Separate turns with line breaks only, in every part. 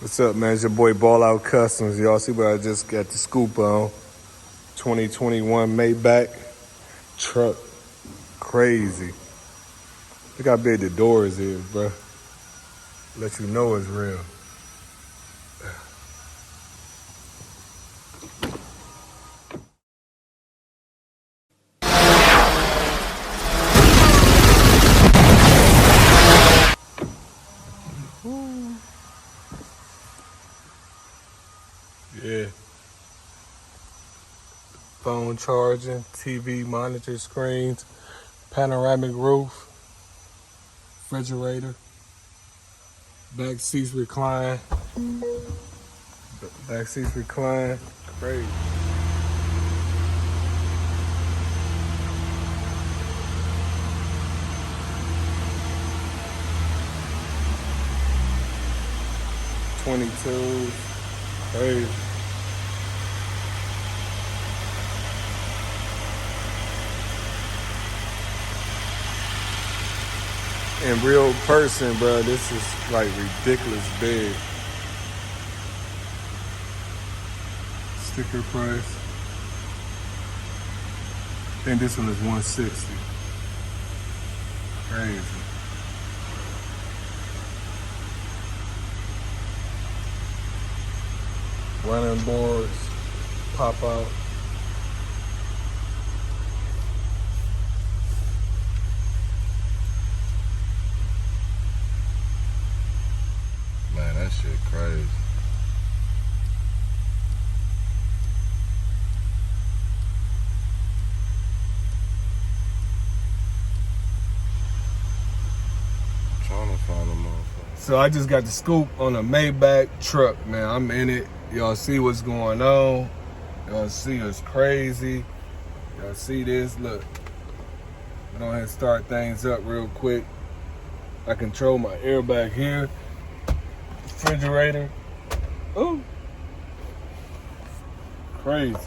What's up, man? It's your boy Ballout Kustoms. Y'all see what I just got the scoop on. 2021 Maybach Truck. Crazy. Look how big the doors is, bro. Let you know it's real. Yeah. Phone charging, TV monitor screens, panoramic roof, refrigerator, back seats recline. Back seats recline. Crazy. '22. Crazy. In real person, bro, this is like ridiculous big. Sticker price. I think this one is $160. Crazy. Running boards, pop out.
Man, that shit crazy. I'm trying to find a motherfucker.
So I just got the scoop on a Maybach truck, man. I'm in it. Y'all see what's going on. Y'all see it's crazy. Y'all see this, look. Go ahead and start things up real quick. I control my airbag here. Refrigerator. Ooh. Crazy.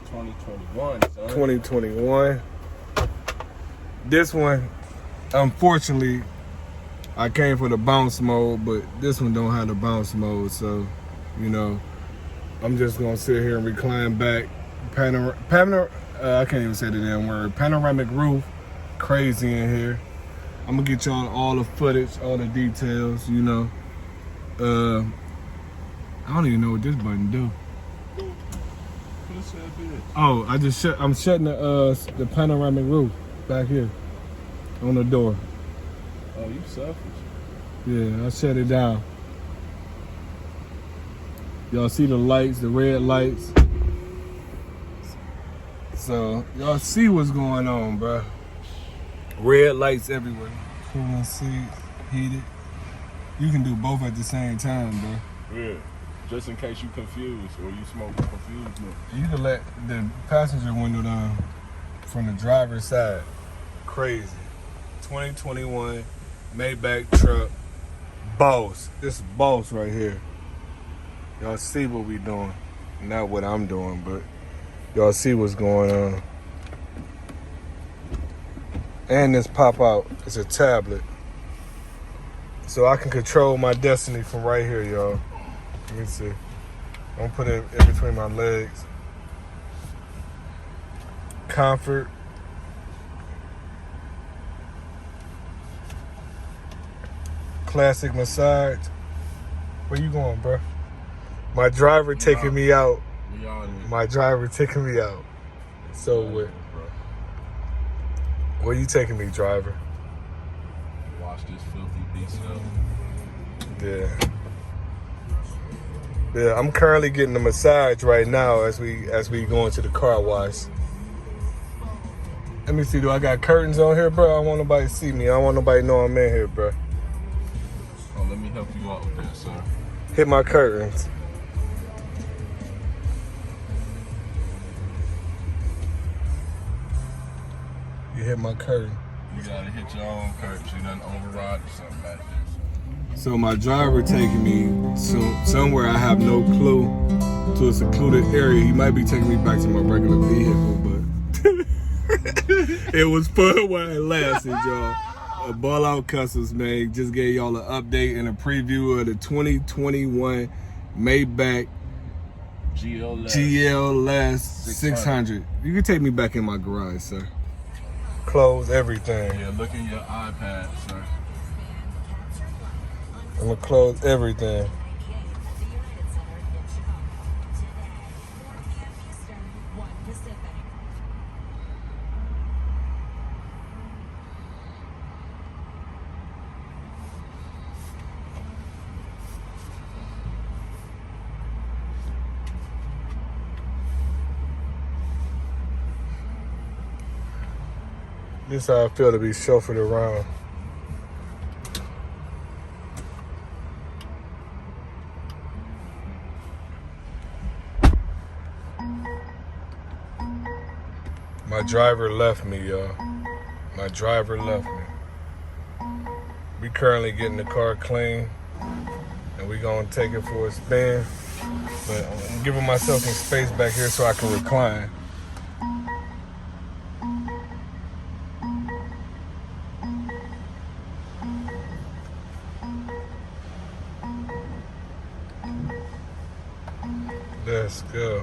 2021, son.
2021. This one, unfortunately, I came for the bounce mode, but this one don't have the bounce mode, so, you know, I'm just gonna sit here and recline back. I can't even say the damn word. Panoramic roof, crazy in here. I'm gonna get y'all all the footage, all the details, you know. I don't even know what this button do. Oh, I'm shutting the panoramic roof back here on the door.
Oh, you selfish.
Yeah, I shut it down. Y'all see the lights, the red lights. So y'all see what's going on, bro. Red lights everywhere. Cooling seats, heated. You can do both at the same time, bro.
Yeah. Just in case you confused or you smoke confused.
You can let the passenger window down from the driver's side. Crazy. 2021 Maybach truck. Boss. This is boss right here. Y'all see what we doing. Not what I'm doing, but y'all see what's going on. And this pop out is a tablet. So I can control my destiny from right here, y'all. Let me see. I'm gonna put it in between my legs. Comfort. Classic massage. Where you going, bro? My driver taking me out. My driver taking me out. So what? Where you taking me, driver?
Watch this filthy beast up.
Yeah. Yeah, I'm currently getting a massage right now as we go into the car wash. Let me see, do I got curtains on here, bro? I don't want nobody to see me. I don't want nobody to know I'm in here, bro.
Oh, let me help you out with that, sir.
Hit my curtains. You hit my curtain.
You gotta hit your own curtains. You done override or something like this.
So my driver taking me somewhere I have no clue to a secluded area. He might be taking me back to my regular vehicle, but it was fun while it lasted, y'all. Ballout Kustoms, man. Just gave y'all an update and a preview of the 2021 Maybach GLS 600. You can take me back in my garage, sir. Close everything.
Yeah, look in your iPad, sir.
I'm gonna close everything. This is how I feel to be chauffeured around. My driver left me, y'all. My driver left me. We currently getting the car clean, and we gonna take it for a spin. But I'm giving myself some space back here so I can recline. Let's go.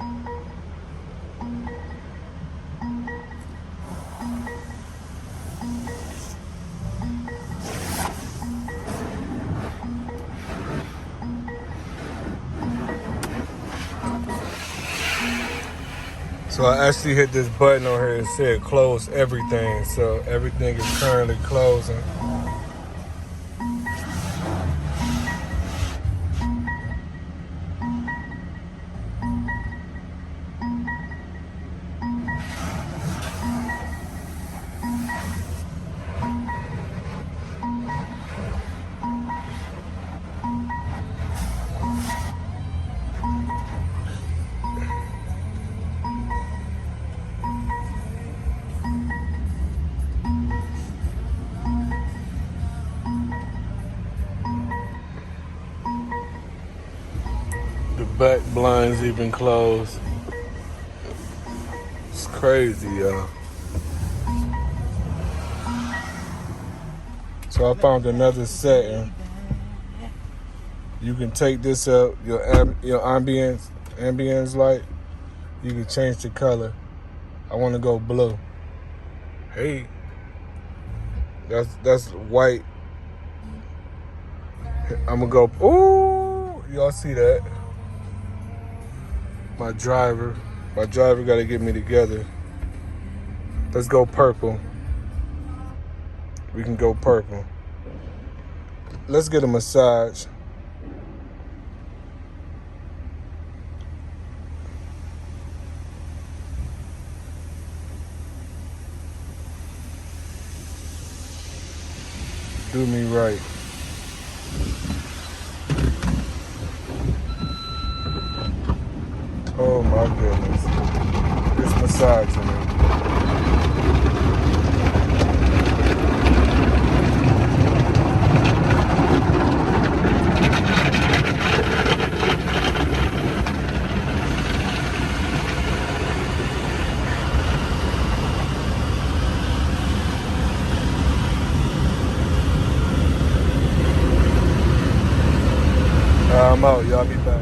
So I actually hit this button on here and said close everything. So everything is currently closing. The back blinds even closed. It's crazy, y'all. So I found another setting. You can take this up, your ambience light. You can change the color. I want to go blue. Hey, that's white. I'm gonna go. Ooh, y'all see that? My driver got to get me together. Let's go purple. We can go purple. Let's get a massage. Do me right. Oh my goodness. It's massaging me. I'm out, y'all be back.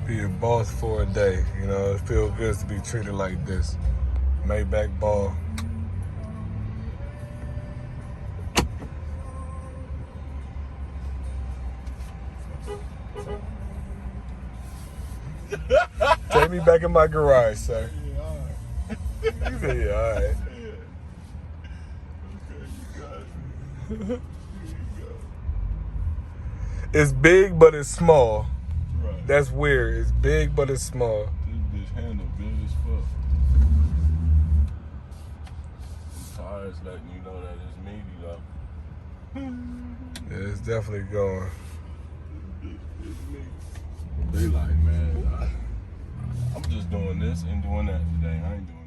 Be a boss for a day, you know, it feels good to be treated like this. Maybach ball. Take me back in my garage, sir.
Yeah, all right.
You said, yeah, all right.
Okay, you got it. Here you go.
It's big, but it's small.
Right.
That's weird. It's big, but it's small.
This bitch handle good as fuck. The tires letting you know that it's meaty though.
Yeah, it's definitely going.
They like, man, I'm just doing this and doing that today. I ain't doing